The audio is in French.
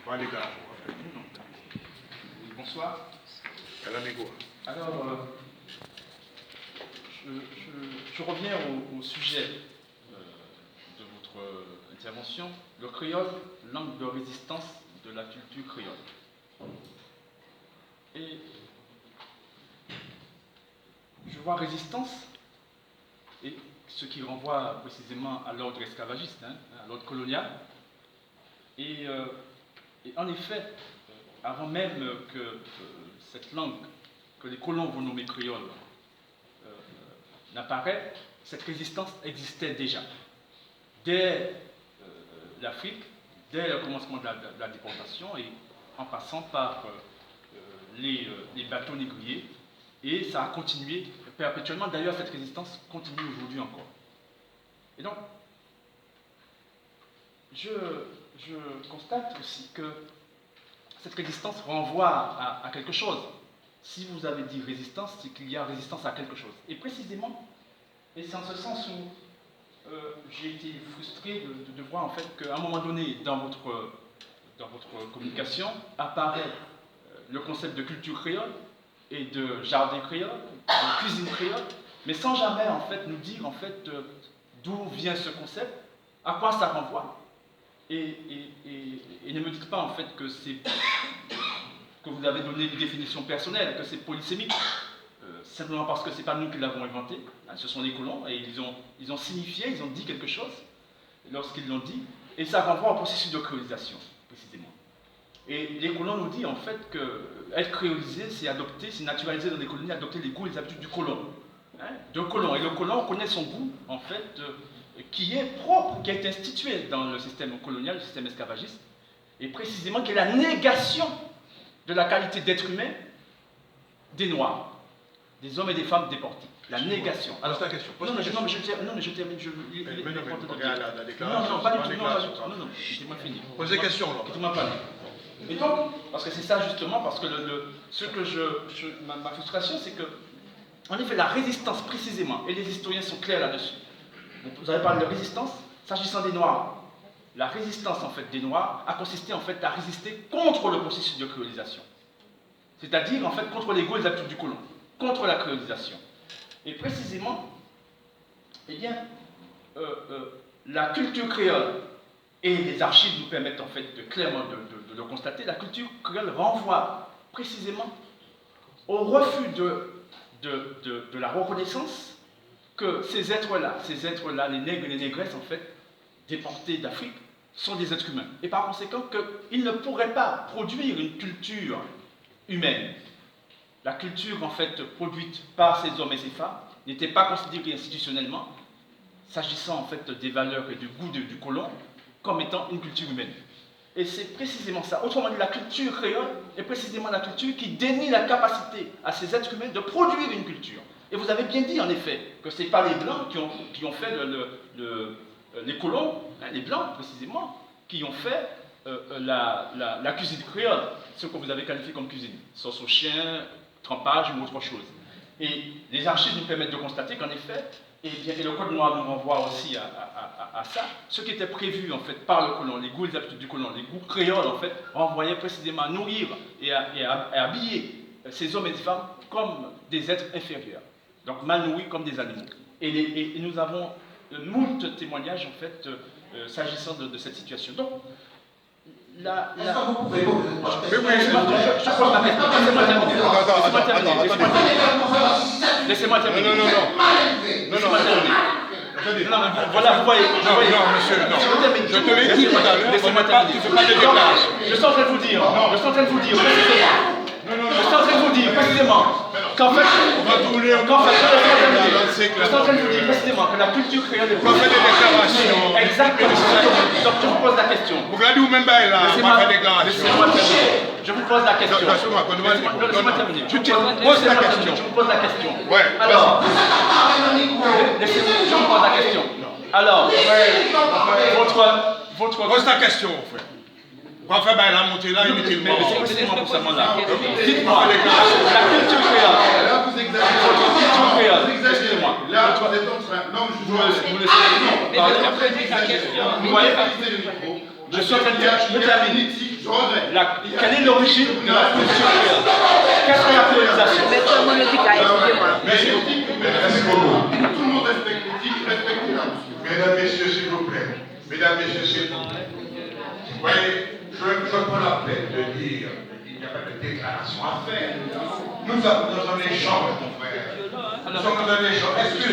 Ouais, les gars. Bonsoir. Alors, je reviens au sujet de votre intervention. Le créole, langue de résistance de la culture créole. Et je vois résistance, et ce qui renvoie précisément à l'ordre esclavagiste, à l'ordre colonial. Et en effet, avant même que cette langue, que les colons vont nommer créole, n'apparaît, cette résistance existait déjà. Dès l'Afrique, dès le commencement de la déportation, et en passant par les bateaux négriers, et ça a continué perpétuellement. D'ailleurs, cette résistance continue aujourd'hui encore. Et donc, je constate aussi que cette résistance renvoie à quelque chose. Si vous avez dit résistance, c'est qu'il y a résistance à quelque chose. Et précisément, et c'est en ce sens où j'ai été frustré de voir en fait qu'à un moment donné, dans votre communication, apparaît le concept de culture créole et de jardin créole, de cuisine créole, mais sans jamais en fait nous dire en fait d'où vient ce concept, à quoi ça renvoie. Et ne me dites pas en fait que vous avez donné une définition personnelle, que c'est polysémique, simplement parce que ce n'est pas nous qui l'avons inventé, ce sont les colons, et ils ont signifié, ils ont dit quelque chose lorsqu'ils l'ont dit, et ça renvoie au processus de créolisation, précisément. Et les colons nous disent en fait que être créolisé, c'est adopter, c'est naturaliser dans les colonies, adopter les goûts et les habitudes du colon. D'un colon. Et le colon connaît son goût, en fait, qui est propre, qui a été institué dans le système colonial, le système esclavagiste, et précisément qui est la négation de la qualité d'être humain des Noirs, des hommes et des femmes déportés. La négation. Alors, c'est la question. Non, mais je termine. Non, pas du tout. Non, laissez-moi finir. Posez des questions, là. Laissez-moi parler. Et donc, parce que c'est ça justement, parce que ma frustration, c'est que, en effet, la résistance précisément, et les historiens sont clairs là-dessus. Vous avez parlé de résistance, s'agissant des Noirs. La résistance, en fait, des Noirs a consisté, en fait, à résister contre le processus de créolisation. C'est-à-dire, en fait, contre les goûts et les habitudes du colon, contre la créolisation. Et précisément, eh bien, la culture créole, et les archives nous permettent, en fait, clairement de le constater, la culture créole renvoie précisément au refus de la reconnaissance que ces êtres-là, les nègres et les négresses, en fait, déportés d'Afrique, sont des êtres humains. Et par conséquent, qu'ils ne pourraient pas produire une culture humaine. La culture, en fait, produite par ces hommes et ces femmes, n'était pas considérée institutionnellement, s'agissant, en fait, des valeurs et du goût du colon, comme étant une culture humaine. Et c'est précisément ça. Autrement dit, la culture créole est précisément la culture qui dénie la capacité à ces êtres humains de produire une culture. Et vous avez bien dit, en effet, que ce n'est pas les Blancs qui ont fait les colons, les Blancs précisément, qui ont fait la cuisine créole, ce que vous avez qualifié comme cuisine, sauce au chien, trempage ou autre chose. Et les archives nous permettent de constater qu'en effet, et le Code noir nous renvoie aussi à ça, ce qui était prévu en fait par le colon, les goûts et les habitudes du colon, les goûts créoles en fait, renvoyaient précisément à nourrir et à habiller ces hommes et ces femmes comme des êtres inférieurs, donc mal nourris comme des animaux. Et nous avons moult témoignages en fait s'agissant de cette situation. Donc, je pose ma question. Laissez-moi terminer. Non, voilà, vous voyez. Non, monsieur, non. Je te l'ai dit tout à l'heure. Laissez-moi terminer. Tu ne fais pas de déclaration. Je suis en train de vous dire précisément qu'en fait, que la culture créole est... On va faire des déclarations. Exactement. Donc je vous pose la question. Vous regardez où même là, on va faire des déclarations. Laissez-moi terminer. Je vous pose la question. Laissez-moi terminer. Je te pose la question. Je vous pose la question. Ouais. Alors, je vous pose la question. Alors, votre... Pose ta question, frère. On va faire la montée là, inutilement. Mais c'est précisément pour ça, là. Dites-moi, la culture créole. Là, vous exagérez. Excusez-moi. Là, vous êtes en train. Non, je vous laisse parler. Vous voyez, je suis en train de terminer. Je regrette. Quelle est l'origine de la pollution créole? Qu'est-ce que la colonisation? Maître monotique, excusez-moi. Merci beaucoup. Tout le monde respecte l'éthique, respectez-la. Mesdames, messieurs, s'il vous plaît. Mesdames, messieurs, s'il vous plaît. Vous voyez, je prends la peine de dire qu'il n'y a pas de déclaration à faire. Nous sommes dans un échange, mon frère. Nous sommes dans un échange.